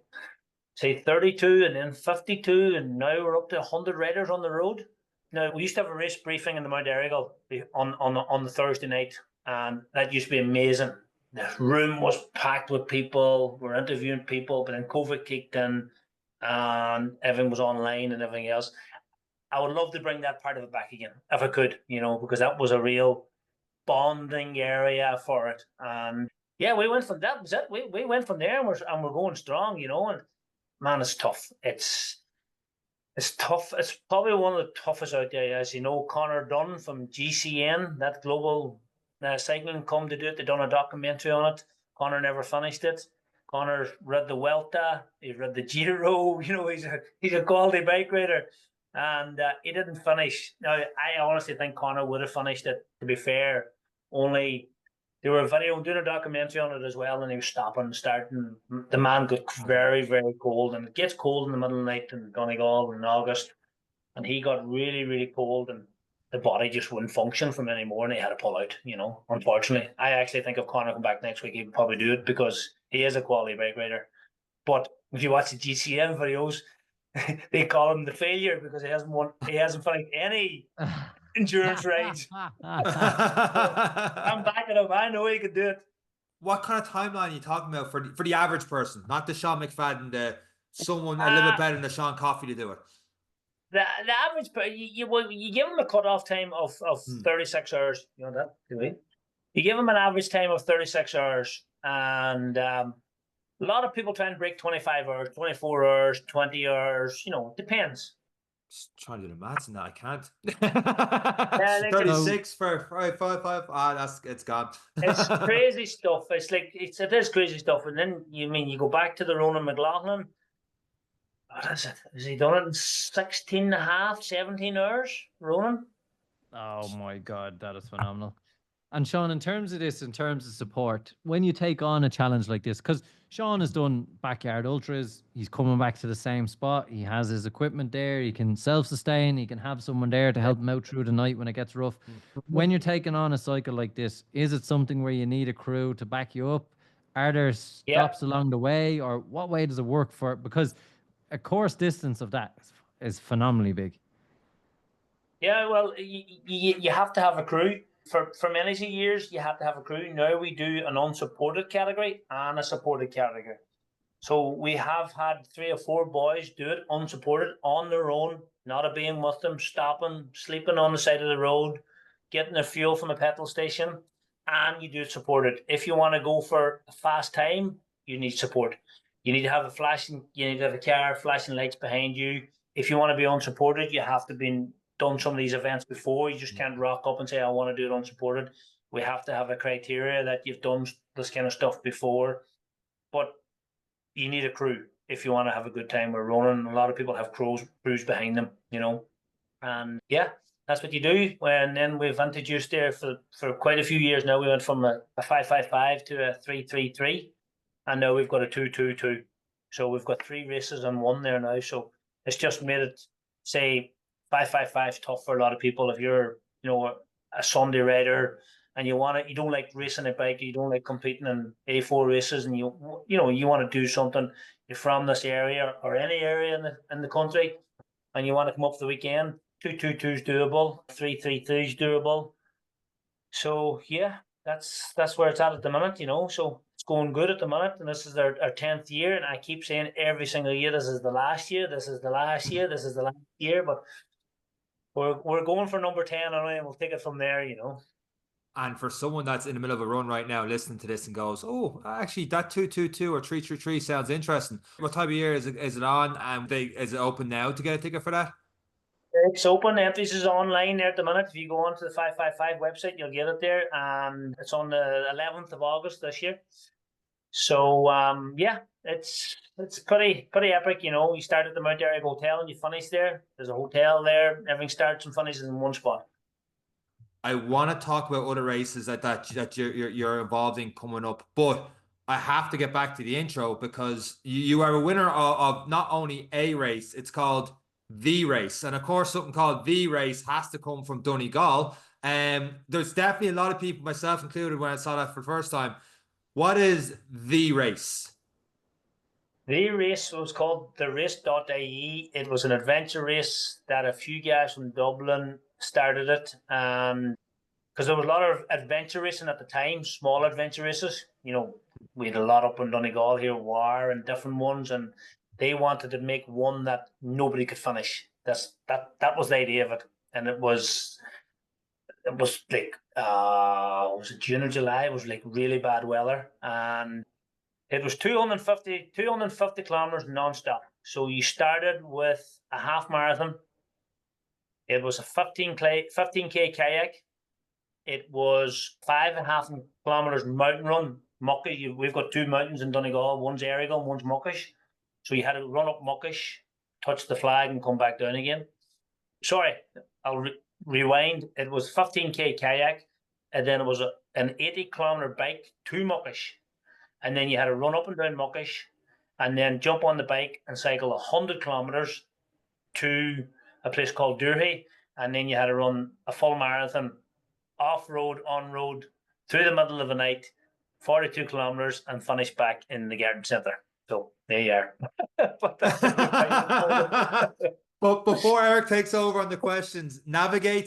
say, 32, and then 52, and now we're up to 100 riders on the road. Now, we used to have a race briefing in the Mount Errigal on the Thursday night, and that used to be amazing. The room was packed with people. We're interviewing people, but then COVID kicked in, and everything was online and everything else. I would love to bring that part of it back again, if I could, you know, because that was a real bonding area for it. And yeah, we went from that. Was it? We went from there, and we're going strong, you know. And man, it's tough. It's tough. It's probably one of the toughest out there. As you know, Connor Dunn from GCN, that global cycling, come to do it. They done a documentary on it. Connor never finished it. Connor read the Vuelta, he read the Giro. You know, he's a quality bike rider, and he didn't finish. Now, I honestly think Connor would have finished it, to be fair. Only they were doing a documentary on it as well, and he was stopping and starting. The man got very, very cold, and it gets cold in the middle of the night in Donegal in August, and he got really, really cold, and the body just wouldn't function from anymore, and he had to pull out, you know, unfortunately. I actually think if Connor come back next week, he would probably do it, because he is a quality bike rider. But if you watch the GCN videos, they call him the failure, because he hasn't finished any endurance rides. I'm backing him. I know he could do it. what kind of timeline are you talking about for the average person, not the Seán McFadden, someone a little bit better than the Seán Coffey to do it? The average, you give them a cutoff time of 36 hours. You know that, do we? You give them an average time of 36 hours, and a lot of people try and break 25 hours, 24 hours, 20 hours. You know, it depends. Just trying to do the maths in that, I can't. Yeah, 36 for 5. It's gone. It's crazy stuff. It's like it is crazy stuff. And then you go back to the Ronan McLaughlin. What is it? Has he done it in 16 and a half, 17 hours, Ronan? Oh my God, that is phenomenal. And Seán, in terms of this, in terms of support, when you take on a challenge like this, because Seán has done backyard ultras, he's coming back to the same spot. He has his equipment there. He can self-sustain. He can have someone there to help him out through the night when it gets rough. When you're taking on a cycle like this, is it something where you need a crew to back you up? Are there stops along the way, or what way does it work for? Because a course distance of that is phenomenally big. Yeah, well, you have to have a crew. For many years, you have to have a crew. Now we do an unsupported category and a supported category. So we have had 3 or 4 boys do it unsupported on their own, not a being with them, stopping, sleeping on the side of the road, getting their fuel from a petrol station, and you do it supported. If you want to go for a fast time, you need support. You need to have a car, flashing lights behind you. If you want to be unsupported, you have to be done some of these events before. You just can't rock up and say, I want to do it unsupported. We have to have a criteria that you've done this kind of stuff before. But you need a crew if you want to have a good time. We're running. A lot of people have crews behind them, you know. And yeah, that's what you do. And then we've introduced there for quite a few years now. We went from a 5-5-5 to a 3-3-3. And now we've got a 2-2-2. So we've got 3 races in one there now. So it's just made it, say, 5-5-5 is tough for a lot of people. If you're, a Sunday rider and you don't like racing a bike, you don't like competing in A4 races, and you want to do something. You're from this area or any area in the country, and you want to come up for the weekend. 2-2-2 is doable. 3-3-3 is doable. So yeah, that's where it's at the minute. So it's going good at the minute, and this is our 10th year. And I keep saying every single year, this is the last year. This is the last year. This is the last year. But we're going for number 10, and we'll take it from there. And for someone that's in the middle of a run right now, listening to this and goes, "Oh, actually, that 2-2-2 or 3-3-3 sounds interesting." What time of year is it on? And is it open now to get a ticket for that? It's open. Entries is online there at the minute. If you go onto the 555 website, you'll get it there. And it's on the 11th of August this year. So yeah, it's pretty epic. You start at the Mount Airy Hotel and you finish there. There's a hotel there. Everything starts and finishes in one spot. I want to talk about other races that you're involved in coming up, but I have to get back to the intro because you are a winner of not only a race, it's called the race, and of course something called the race has to come from Donegal. There's definitely a lot of people, myself included, when I saw that for the first time. What is the race? The race was called the Race.ie. It was an adventure race that a few guys from Dublin started it, because there was a lot of adventure racing at the time, small adventure races. We had a lot up in Donegal here, War and different ones, and they wanted to make one that nobody could finish. That was the idea of it, and it was like was it June or July? It was like really bad weather, and it was 250 kilometers non-stop. So you started with a half marathon. It was a 15K kayak. It was 5.5 kilometers mountain run, Muckish. We've got 2 mountains in Donegal. One's Errigal, one's Muckish. So you had to run up Muckish, touch the flag, and come back down again. Sorry, I'll rewind. It was 15K kayak, and then it was an 80-kilometer bike to Muckish. And then you had to run up and down Muckish, and then jump on the bike and cycle 100 kilometers to a place called Durhey. And then you had to run a full marathon, off-road, on-road, through the middle of the night, 42 kilometers, and finish back in the garden centre. So there you are. But before Eric takes over on the questions,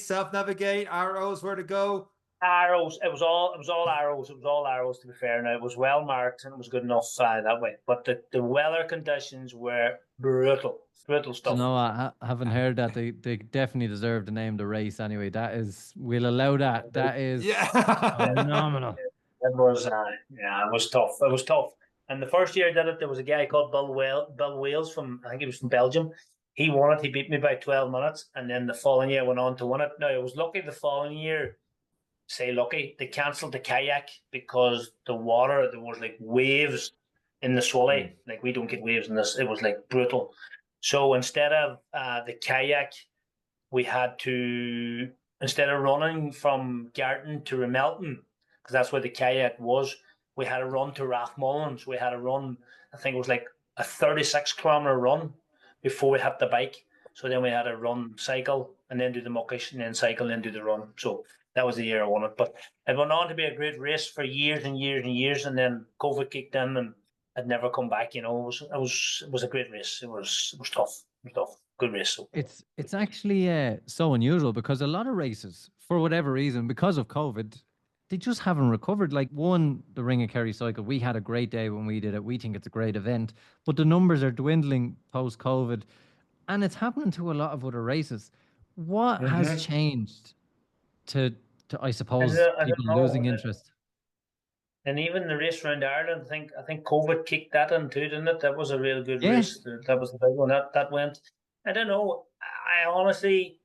self-navigate, arrows, where to go. arrows. It was all arrows. It was all arrows. To be fair, now it was well marked and it was good enough that way. But the weather conditions were brutal, brutal Do you stuff. know, I haven't heard that. They definitely deserve the name the race anyway. We'll allow that. That is phenomenal. It was, it was tough. It was tough. And the first year I did it, there was a guy called Bill Wales I think he was from Belgium. He won it. He beat me by 12 minutes. And then the following year I went on to win it. Now, I was lucky the following year, they cancelled the kayak because the water, there was like waves in the Swilly. Like we don't get waves in this. It was like brutal. So instead of the kayak, we had to, instead of running from Garton to Remelton, because that's where the kayak was, we had to run to Rathmullins. We had to run, I think it was like a 36-kilometer run before we hit the bike. So then we had to cycle, and then do the muckish, and then cycle, and then do the run. So that was the year I won it. But it went on to be a great race for years and years and years, and then COVID kicked in, and I'd never come back. It was a great race. It was tough. It was tough. Good race. So. It's actually so unusual because a lot of races, for whatever reason, because of COVID, they just haven't recovered. Like the Ring of Kerry cycle, we had a great day when we did it. We think it's a great event, but the numbers are dwindling post-COVID, and it's happening to a lot of other races. What has changed to I suppose I people don't know. losing interest? And even the race around Ireland, I think COVID kicked that in too, didn't it? That was a really good race. That was the big one. That went. I don't know. I honestly,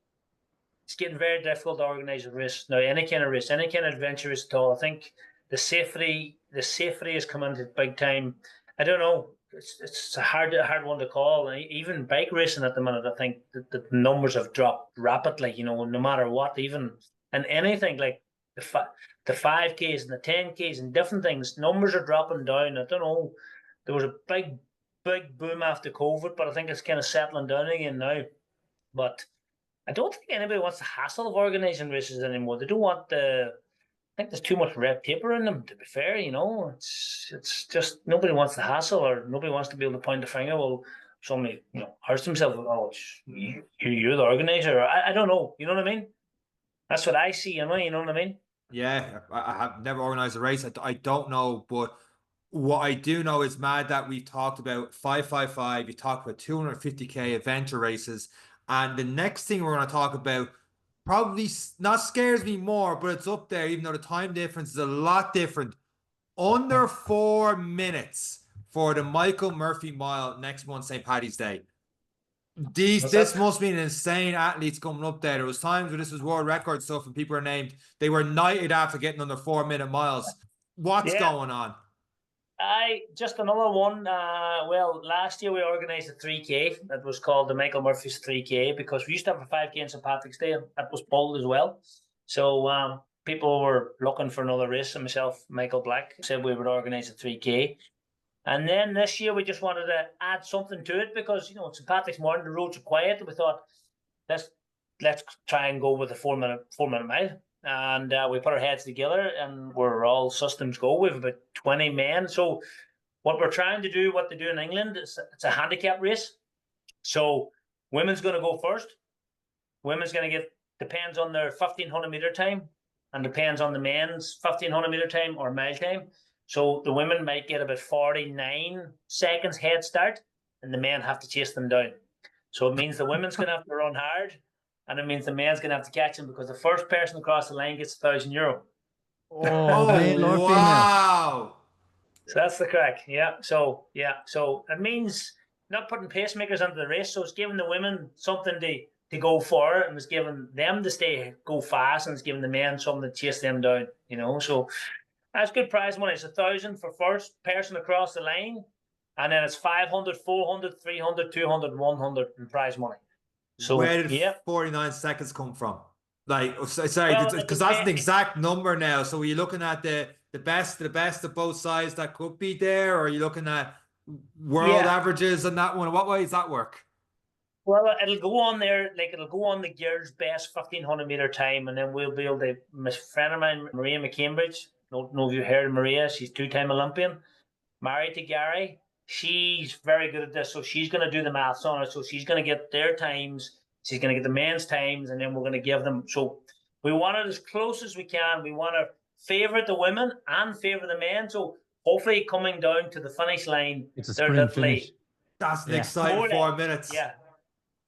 it's getting very difficult to organise a race now. Any kind of race, any kind of adventure race at all. I think the safety has come into big time. I don't know. It's a hard one to call. Even bike racing at the minute, I think the numbers have dropped rapidly. No matter what, even and anything like the 5Ks and the 10Ks and different things, numbers are dropping down. I don't know. There was a big boom after COVID, but I think it's kind of settling down again now. But I don't think anybody wants the hassle of organising races anymore. They don't want I think there's too much red tape around them, to be fair. It's just nobody wants the hassle, or nobody wants to be able to point the finger. Well, somebody hurts themselves. Oh, you're the organizer. I don't know. You know what I mean? That's what I see. You know what I mean? Yeah, I have never organized a race. I don't know, but what I do know is mad that we've talked about 555. You talked about 250K adventure races, and the next thing we're going to talk about probably not scares me more, but it's up there, even though the time difference is a lot different. Under 4 minutes for the Michael Murphy Mile next month, St. Paddy's Day. This must be an insane athletes coming up there. There was times where this was world record stuff and people are named. They were knighted after getting under 4-minute miles. What's going on? Just another one. Well, last year we organised a 3K. That was called the Michael Murphy's 3K because we used to have a 5K in St. Patrick's Day. That was pulled as well. So people were looking for another race, and myself, Michael Black, said we would organise a 3K. And then this year we just wanted to add something to it because it's St. Patrick's morning, the roads are quiet, and we thought let's try and go with a 4-minute mile. And we put our heads together, and we're all systems go. We have about 20 men. So what we're trying to do, what they do in England, it's a handicap race. So women's going to go first. Women's going to depends on their 1,500 meter time, and depends on the men's 1,500 meter time or mile time. So the women might get about 49 seconds head start, and the men have to chase them down. So it means the women's going to have to run hard, and it means the men's going to have to catch them because the first person across the line gets €1,000. Oh, male or female? Wow! So that's the crack. Yeah. So it means not putting pacemakers into the race. So it's giving the women something to go for, and it's giving them to go fast, and it's giving the men something to chase them down. So. That's good prize money. It's 1,000 for first person across the line, and then it's 500, 400, 300, 200, 100 in prize money. So where did 49 seconds come from? Like, sorry, because that's the exact number now. So are you looking at the best of both sides that could be there, or are you looking at world averages on that one? What way does that work? Well, it'll go on there, like it'll go on the gear's best 1,500 meter time, and then we'll be able to. My friend of mine, Maria McCambridge. Don't know if you heard of Maria. She's 2-time Olympian, married to Gary. She's very good at this, so she's going to do the maths on it. So she's going to get their times. She's going to get the men's times, and then we're going to give them. So We want it as close as we can. We want to favour the women and favour the men. So hopefully coming down to the finish line, It's a they're sprint literally finish. That's an Yeah. exciting more 4 than- minutes.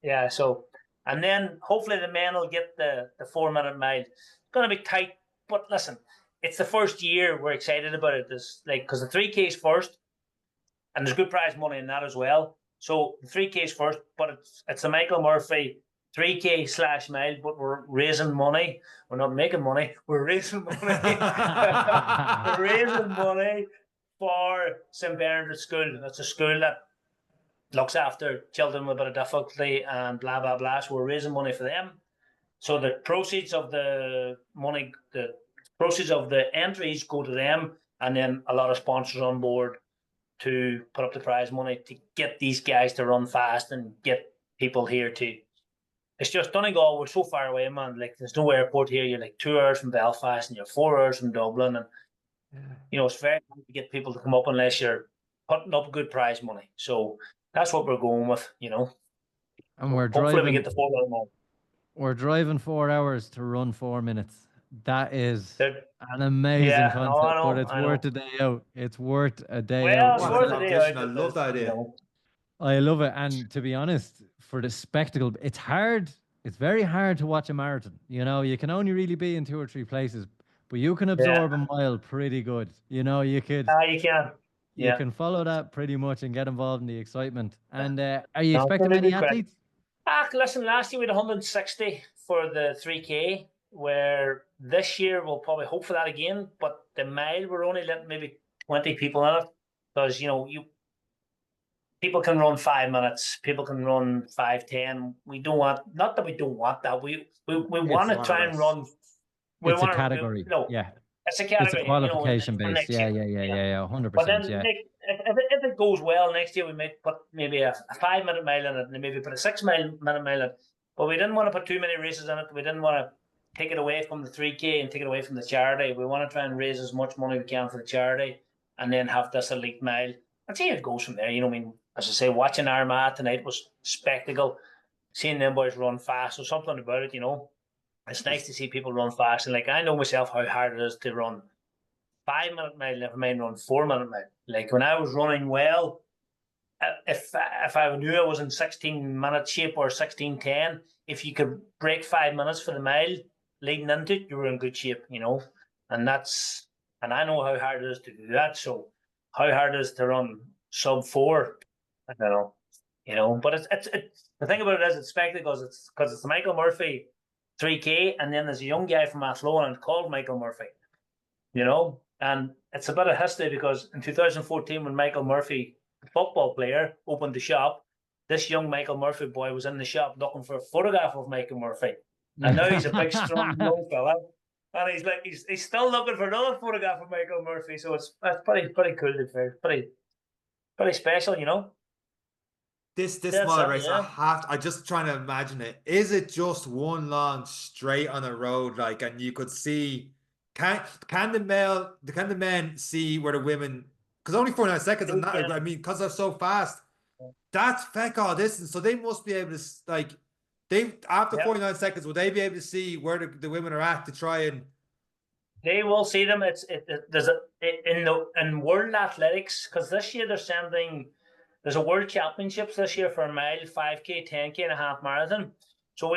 Yeah. So, and then hopefully the men will get the 4 minute mile. It's going to be tight, but listen, it's the first year. We're excited about it. This because the 3K is first, and there's good prize money in that as well. So the 3K is first, but it's a Michael Murphy 3K/mile, but we're raising money. We're not making money. We're raising money. We're raising money for St. Bernard School. That's a school that looks after children with a bit of difficulty and blah, blah, blah. So we're raising money for them. So the proceeds of the money, the proceeds of the entries go to them, and then a lot of sponsors on board to put up the prize money to get these guys to run fast and get people here to. It's just Donegal, we're so far away, man. Like, there's no airport here. You're like 2 hours from Belfast and you're 4 hours from Dublin. And, it's very hard to get people to come up unless you're putting up good prize money. So that's what we're going with, And we're hopefully driving. we get the 4 minute mile. We're driving 4 hours to run 4 minutes. That is They're- an amazing Yeah, concept, no, I know, but it's I worth know. a day out. It's worth a day Well, out. it's What a worth a day competition. out. I love that idea. I love it. And to be honest, for the spectacle, it's hard. It's very hard to watch a marathon. You can only really be in 2 or 3 places, but you can absorb a mile pretty good. You can. You can. You can follow that pretty much and get involved in the excitement. And are you No, expecting pretty many good crack. athletes? Listen, last year we had 160 for the 3K, where this year we'll probably hope for that again. But the mile, we're only letting maybe 20 people in it because, people can run 5 minutes, people can run 5:10. We don't want, not that we don't want that. We want to try and run. It's a category. Yeah. It's a It's category. a qualification for base. next Yeah, year. 100%. But then, Yeah. Nick, if it goes well next year, we might put maybe a 5 minute mile in it, and maybe put a 6 minute mile in it. But we didn't want to put too many races in it. We didn't want to take it away from the 3K and take it away from the charity. We want to try and raise as much money we can for the charity, and then have this elite mile and see how it goes from there. As I say, watching Armagh tonight was spectacle. Seeing them boys run fast, or something about it. It's nice to see people run fast, and I know myself how hard it is to run 5 minute mile, never mind run 4 minute mile. Like when I was running well, if I knew I was in 16-minute shape or 16:10, if you could break 5 minutes for the mile leading into it, you were in good shape, and I know how hard it is to do that. So how hard it is to run sub 4, I don't know, but it's the thing about it is it's spectacles. It's because it's the Michael Murphy 3K, and then there's a young guy from Athlone called Michael Murphy, and it's a bit of history because in 2014 when Michael Murphy, the football player, opened the shop, this young Michael Murphy boy was in the shop looking for a photograph of Michael Murphy, and now he's a big strong young fella, and he's still looking for another photograph of Michael Murphy. So it's pretty cool to be pretty special, This That's mile it, race, yeah. I'm just trying to imagine it. Is it just one long straight on a road, and you could see? Can the men see where the women? Because only 49 seconds, and that, because they're so fast, that's feck all distance. So they must be able to they after 49 seconds, will they be able to see where the women are at to try and? They will see them. In World Athletics, because this year there's a World Championships this year for a mile, 5K, 10K, and a half marathon. So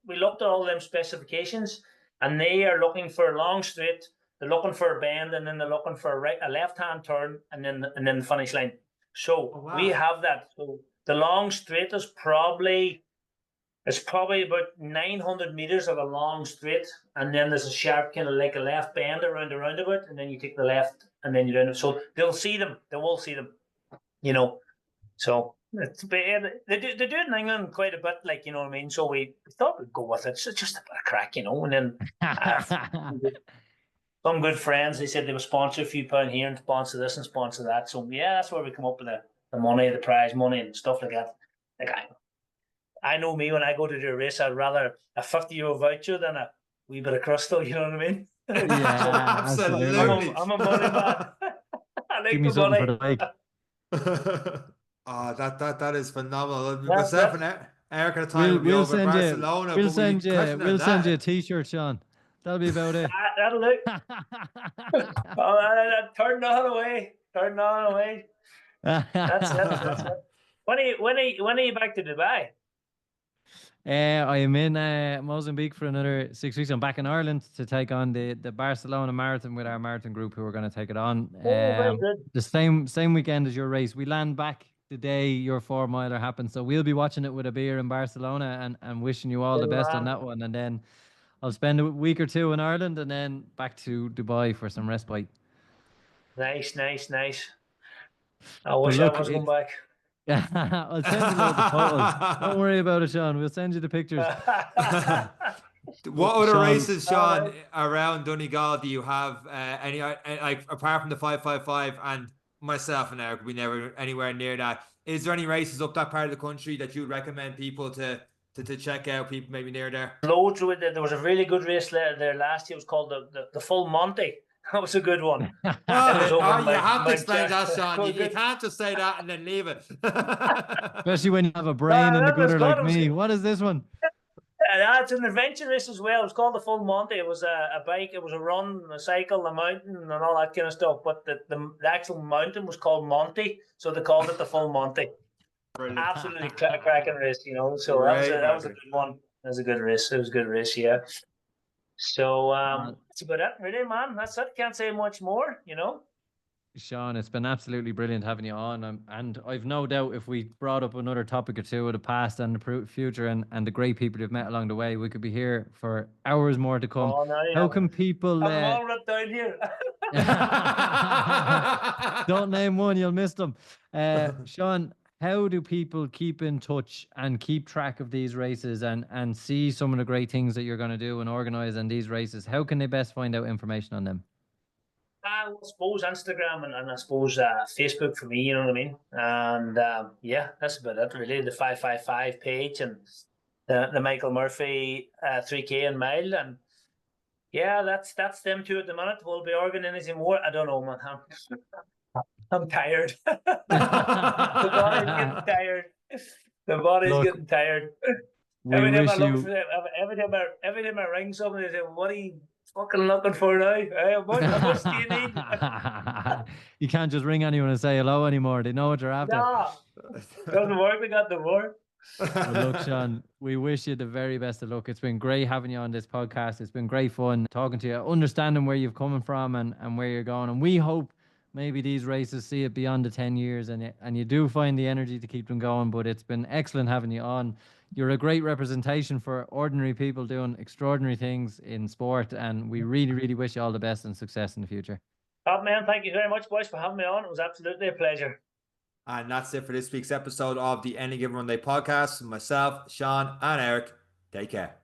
we looked at all them specifications, and they are looking for a long straight. They're looking for a bend, and then they're looking for a left-hand turn, and then the finish line. So we have that. So the long straight is probably about 900 meters of a long straight, and then there's a sharp kind of like a left bend around the roundabout, and then you take the left, and then you're down. So they'll see them. They will see them. So they do it in England quite a bit, So we thought we'd go with it. It's just a bit of crack, and then some good friends, they said they would sponsor a few pound here and sponsor this and sponsor that. So yeah, that's where we come up with the money, the prize money and stuff like that. I know me, when I go to do a race, I'd rather a €50 voucher than a wee bit of crystal, you know what I mean? Yeah, absolutely. I'm a money man. I like Give me the something money. for the bike. That is phenomenal. That's Myself and Eric at a time will be over in Barcelona. We'll send you a t-shirt, Sean. That'll be about it. That'll do. Turn on away. Turn on away. That's it. When are you back to Dubai? I am in Mozambique for another 6 weeks. I'm back in Ireland to take on the Barcelona Marathon with our marathon group who are going to take it on. Very good. The same weekend as your race. We land back the day your 4 miler happens. So we'll be watching it with a beer in Barcelona and wishing you all the best on that one. And then I'll spend a week or two in Ireland and then back to Dubai for some respite. Nice. I wish I was going back. I'll send you loads of photos. Don't worry about it, Sean. We'll send you the pictures. What other races, Seán, around Donegal do you have? Any like apart from the 555 and myself and Eric, we never anywhere near that. Is there any races up that part of the country that you would recommend people to check out? People maybe near there. Loads. There was a really good race there last year. It was called the Full Monty. That was a good one. You have to explain that, Seán. You can't just say that and then leave it. Especially when you have a brain in the gutter like me. What is this one? It's an adventure race as well. It was called the Full Monty. It was a bike, it was a run, a cycle, a mountain, and all that kind of stuff. But the actual mountain was called Monty, so they called it the Full Monty. Brilliant. Absolutely cracking race, you know. So that was a good one. That was a good race. It was a good race, yeah. So that's about it, really, man. That's it. Can't say much more, you know. Seán, it's been absolutely brilliant having you on, and I've no doubt if we brought up another topic or two of the past and the future and the great people you've met along the way, we could be here for hours more to come. Oh, no, How can people? I'm all ripped down here. Don't name one, you'll miss them. Seán, how do people keep in touch and keep track of these races and see some of the great things that you're going to do and organize in these races? How can they best find out information on them? I suppose Instagram and I suppose Facebook for me, you know what I mean? And yeah, that's about it really. The 555 page and the Michael Murphy 3K and mile, and yeah, that's them two at the minute. We'll be organising more. I don't know, man. I'm tired. The body's getting tired. The body's getting tired. Every time I ring somebody, they say, "What are you fucking looking for now? How much do you need?" You can't just ring anyone and say hello anymore. They know what you're after. No, doesn't work. We got the work. Well, look, Seán, we wish you the very best of luck. It's been great having you on this podcast. It's been great fun talking to you, understanding where you've coming from and where you're going. And we hope maybe these races see it beyond the 10 years and you do find the energy to keep them going. But it's been excellent having you on. You're a great representation for ordinary people doing extraordinary things in sport. And we really, really wish you all the best and success in the future. Oh, man, thank you very much, boys, for having me on. It was absolutely a pleasure. And that's it for this week's episode of the Any Given Run Day podcast. Myself, Seán, and Eric. Take care.